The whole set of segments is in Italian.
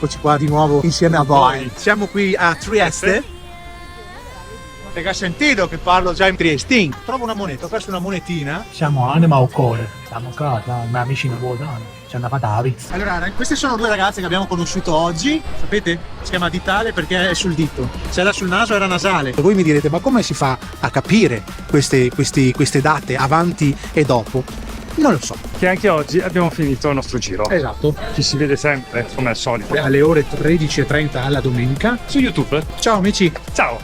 Eccoci qua di nuovo insieme a voi. Siamo qui a Trieste. Perché ha sentito che parlo già in triestino. Trovo una moneta, ho perso una monetina. Siamo anima o cuore, siamo qua, i miei amici non votano, ci hanno fatto la pizza. Allora, queste sono due ragazze che abbiamo conosciuto oggi. Sapete? Si chiama ditale perché è sul dito. Se era sul naso era nasale. Voi mi direte, ma come si fa a capire queste date avanti e dopo? Non lo so. Che anche oggi abbiamo finito il nostro giro. Esatto. Ci si vede sempre, come al solito, Alle ore 13:30 alla domenica. su YouTube. Ciao amici. Ciao!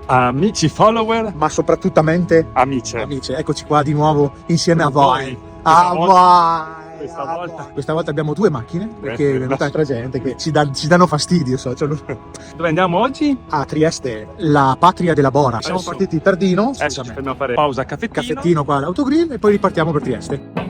Amici follower, Ma soprattutto amici. amici, eccoci qua di nuovo insieme a voi. Questa A volta- voi. questa A volta- voi. Questa volta abbiamo due macchine perché è sì. venuta altra gente che ci danno fastidio. Dove andiamo oggi? A Trieste, la patria della Bora. Siamo Adesso- partiti tardino, Adesso ci fermiamo a fare pausa caffettino. caffettino qua all'autogrill e poi ripartiamo per Trieste.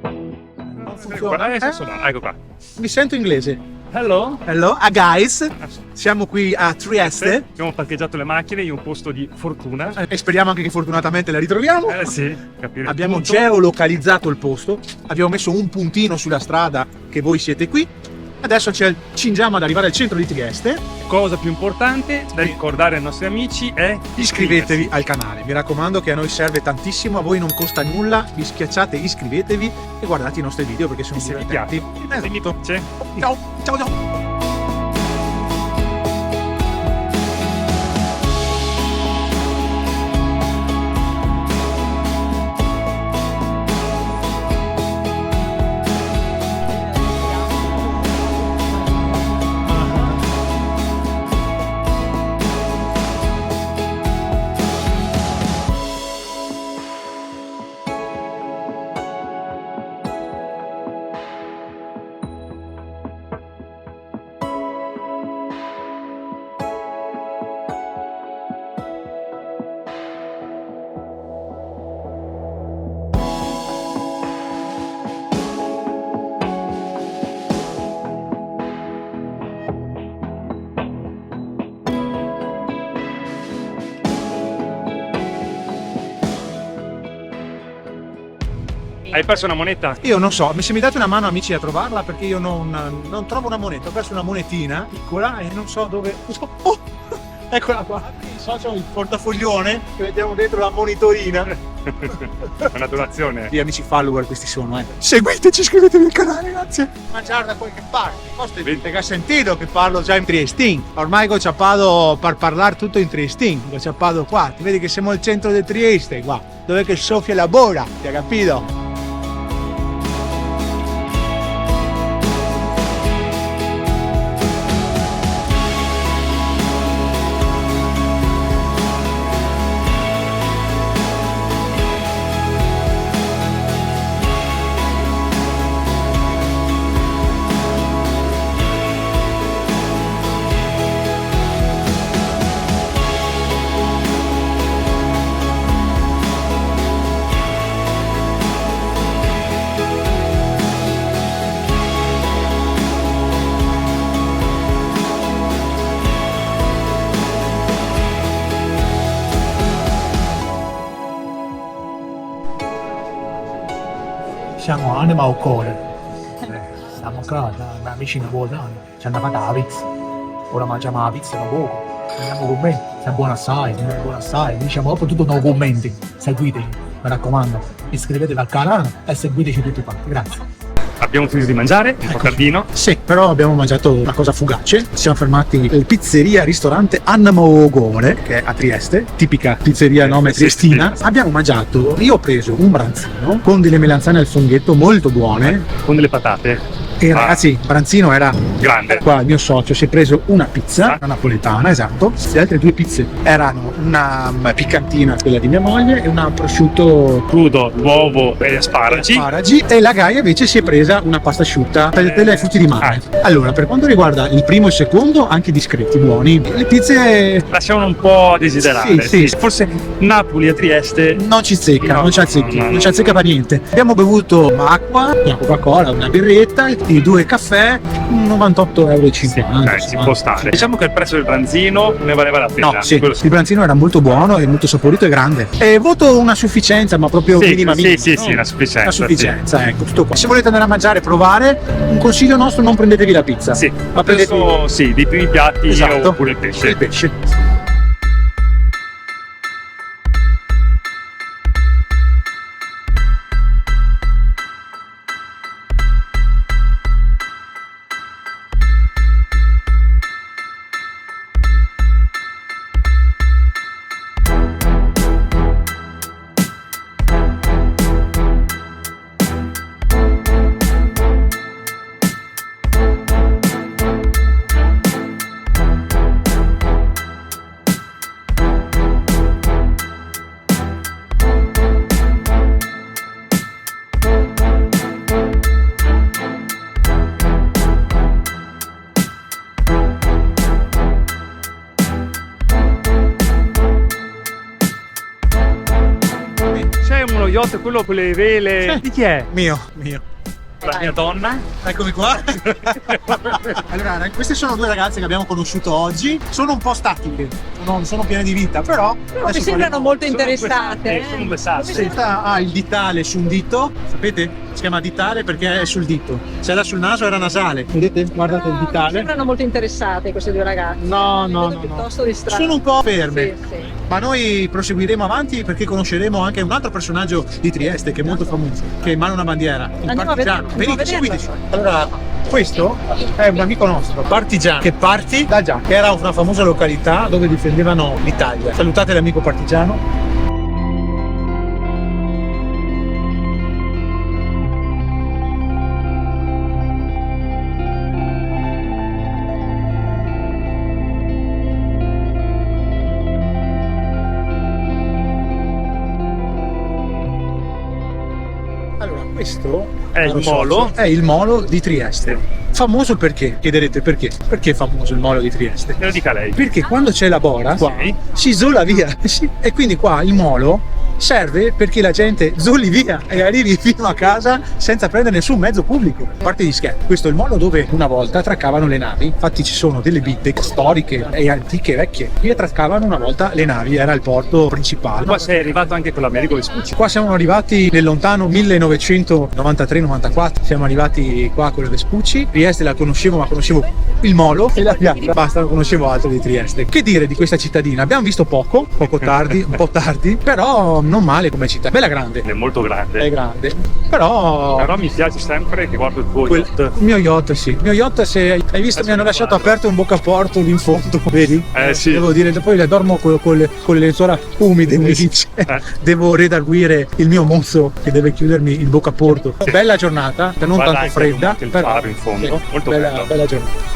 Non funziona. Adesso sono, ecco qua. Mi sento inglese. Hello. Hello, guys. Siamo qui a Trieste Abbiamo parcheggiato le macchine in un posto di fortuna. e speriamo anche che fortunatamente la ritroviamo. Sì, capire. Abbiamo tutto. geolocalizzato il posto, abbiamo messo un puntino sulla strada che voi siete qui. Adesso ci accingiamo ad arrivare al centro di Trieste. Cosa più importante da ricordare ai nostri amici è Iscrivetevi al canale, mi raccomando che a noi serve tantissimo, a voi non costa nulla, vi schiacciate iscrivetevi e guardate i nostri video perché sono Se vi divertenti. Se mi piace. Ciao, ciao, ciao. Hai perso una moneta? Io non so, se mi date una mano amici a trovarla perché io non trovo una moneta, ho perso una monetina piccola e non so dove... Oh, eccola qua, so c'ho il portafoglione che vediamo dentro la monitorina. Una donazione. Gli amici follower questi sono, Seguiteci, iscrivetevi al canale, grazie. Mangiare da qualche parte. Perché ha sentito che parlo già in triestino. Ormai ho ciappato per parlare tutto in triestino. Ho ciappato qua. Ti vedi che siamo al centro di Trieste, qua. Dove che soffia la Bora, ti ha capito? Siamo anima o cuore, siamo qua, i miei amici non votano, ci hanno fatto la pizza. Ora mangiamo la pizza da poco, andiamo con me, sei buono assai, diciamo dopo tutto nei commenti, seguiteci, mi raccomando, iscrivetevi al canale e seguiteci tutti quanti, grazie. Abbiamo finito di mangiare un po' tardino. Sì, però abbiamo mangiato una cosa fugace. Ci siamo fermati in pizzeria ristorante Annamogone, che è a Trieste, tipica pizzeria nome Sì, triestina. sì. Abbiamo mangiato, io ho preso un branzino con delle melanzane al funghetto molto buone. Con delle patate. E ragazzi, il pranzino era Grande. qua, il mio socio si è preso una pizza, una napoletana, esatto. Le altre due pizze erano una piccantina, quella di mia moglie, e una prosciutto Crudo, uovo e asparagi. e la Gaia invece si è presa una pasta asciutta, tagliatelle ai frutti di mare. Allora, per quanto riguarda il primo e il secondo, anche discreti, buoni. Le pizze Lasciavano un po' a desiderare. Sì, sì. Forse Napoli a Trieste. non ci zecca, No, non ci azzecchi, no. non ci azzecca per niente. Abbiamo bevuto acqua, una Coca-Cola, una birretta, i due caffè, 98,50 euro. Ci può stare. Diciamo che il prezzo del pranzino ne valeva la pena. No, sì, Quello il pranzino era molto buono e molto saporito e grande. E voto una sufficienza, ma proprio minima. Sì, no? una sufficienza. Una sufficienza, ecco, tutto qua. Se volete andare a mangiare, provare, un consiglio nostro: non prendetevi la pizza, Sì, ma prendetevi adesso sì, dei primi piatti Esatto. oppure il pesce. il pesce. C'è uno yacht, quello con le vele. Sì. Di chi è? Mio. La mia donna. Eccomi qua. Allora, queste sono due ragazze che abbiamo conosciuto oggi. Sono un po' statiche, non sono piene di vita, però Mi adesso sembrano molto Sono interessate. Sono due sassi. questa ha il ditale su un dito, sapete? Si chiama ditale perché è sul dito. Se era sul naso era nasale. Vedete? Guardate il Mi ditale. sembrano molto interessate queste due ragazze. No, no, Vedo no, piuttosto distratti. Sono un po' ferme. Sì, sì. Ma noi proseguiremo avanti perché conosceremo anche un altro personaggio di Trieste che è molto famoso, che è Mano una bandiera, il Andiamo a partigiano. vedere- andiamo Venite, a seguiteci. vederlo. Allora, questo è un amico nostro, partigiano, che parti da Già, che era una famosa località dove difendevano l'Italia. Salutate l'amico partigiano. Allora, questo È il caro molo. socio, è il molo di Trieste. Famoso perché? Chiederete perché? Perché è famoso il molo di Trieste? Me lo dica lei. Perché quando c'è la bora qua, Sì. si zola via. Sì. E quindi qua il molo serve perché la gente zolli via e arrivi fino a casa senza prendere nessun mezzo pubblico. A parte gli scherzi, questo è il molo dove una volta attraccavano le navi. Infatti ci sono delle bitte storiche e antiche, vecchie. Qui attraccavano una volta le navi, era il porto principale. Qua sei arrivato anche con l'Americo Vespucci. Qua siamo arrivati nel lontano 1993-94, siamo arrivati qua con le Vespucci. Trieste la conoscevo, ma conoscevo il molo e la piazza, basta, non conoscevo altro di Trieste. Che dire di questa cittadina? Abbiamo visto poco tardi, un po' tardi, però non male come città, bella grande, È molto grande. è grande, però mi piace sempre che guardo il tuo quel- yacht. il mio yacht, sì, il mio yacht, se hai visto mi hanno lasciato aperto un boccaporto lì in fondo, vedi? Sì. Devo dire, poi le dormo con le lenzuola umide, mi dice. Devo redarguire il mio mozzo che deve chiudermi il boccaporto. Bella giornata, non Guarda tanto anche fredda, il però faro in fondo, molto bella, bello. bella giornata.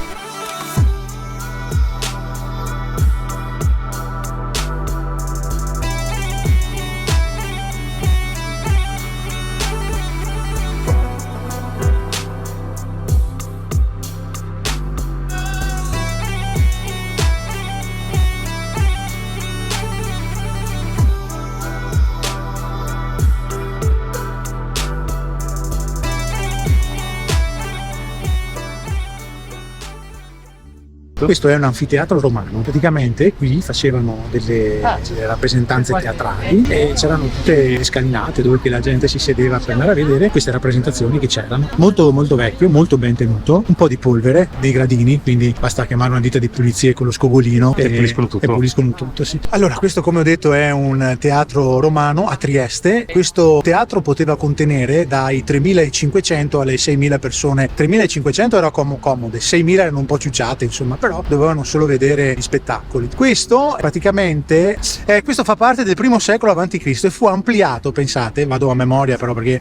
Questo è un anfiteatro romano, praticamente qui facevano delle rappresentanze teatrali e c'erano tutte le scalinate dove che la gente si sedeva per andare a vedere queste rappresentazioni che c'erano. Molto molto vecchio, molto ben tenuto, un po' di polvere, dei gradini, quindi basta chiamare una ditta di pulizie con lo scogolino E puliscono tutto. E puliscono tutto, sì. Allora, questo come ho detto è un teatro romano a Trieste. Questo teatro poteva contenere dai 3.500 alle 6.000 persone. 3.500 era comode, 6.000 erano un po' ciucciate, insomma, però dovevano solo vedere gli spettacoli. Questo praticamente questo fa parte del primo secolo a.C. e fu ampliato, pensate, vado a memoria però perché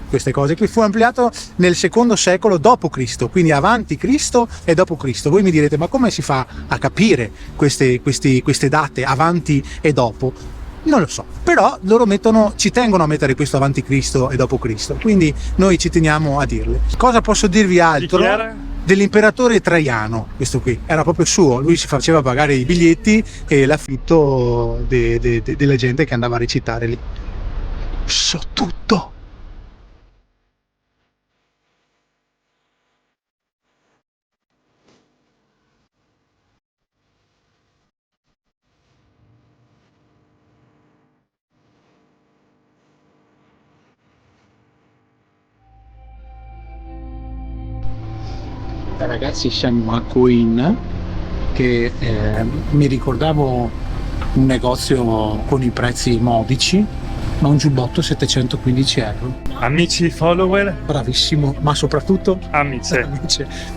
queste cose qui. Fu ampliato nel secondo secolo d.C., quindi avanti Cristo e dopo Cristo. Voi mi direte, ma come si fa a capire queste date avanti e dopo? Non lo so, però loro ci tengono a mettere questo avanti Cristo e dopo Cristo, quindi noi ci teniamo a dirle. Cosa posso dirvi altro? Dell'imperatore Traiano, questo qui, era proprio suo, lui si faceva pagare i biglietti e l'affitto della gente che andava a recitare lì. So tutto! Ragazzi, siamo a Coin, che mi ricordavo un negozio con i prezzi modici, ma un giubbotto 715 euro. Amici follower, Bravissimo, ma soprattutto amici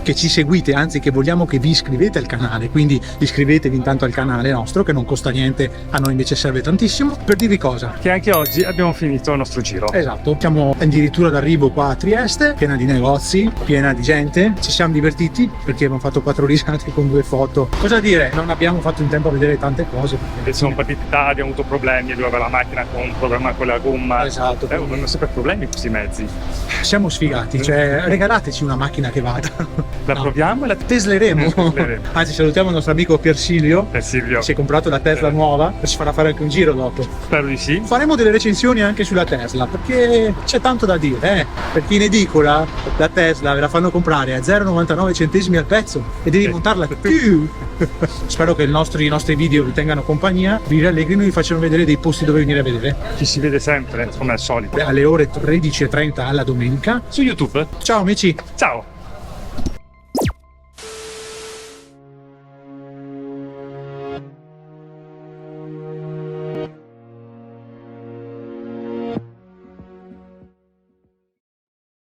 che ci seguite, anzi che vogliamo che vi iscrivete al canale, quindi iscrivetevi intanto al canale nostro che non costa niente, a noi invece serve tantissimo. Per dirvi cosa? che anche oggi abbiamo finito il nostro giro. Esatto, siamo addirittura d'arrivo qua a Trieste, piena di negozi, piena di gente, ci siamo divertiti perché abbiamo fatto 4 risate con 2 foto. Cosa dire? Non abbiamo fatto in tempo a vedere tante cose. E siamo partiti tardi, abbiamo avuto problemi, dove aveva la macchina con un problema con la gomma. Esatto. Abbiamo sempre problemi questi mezzi. Siamo sfigati, cioè regalateci una macchina che vada. La No. proviamo e la Tesleremo. Tesleremo. Anzi, salutiamo il nostro amico Piersilio, Silvio. si è comprato la Tesla nuova, ci farà fare anche un giro dopo. Spero di sì. Faremo delle recensioni anche sulla Tesla, perché c'è tanto da dire, Perché in edicola la Tesla ve la fanno comprare a 0,99 centesimi al pezzo e devi montarla più. Spero che i nostri video vi tengano compagnia, vi rallegrino e vi facciano vedere dei posti dove venire a vedere. Ci si vede sempre, come al solito. Alle ore 13:30 alla domenica. Su YouTube. Ciao amici! Ciao!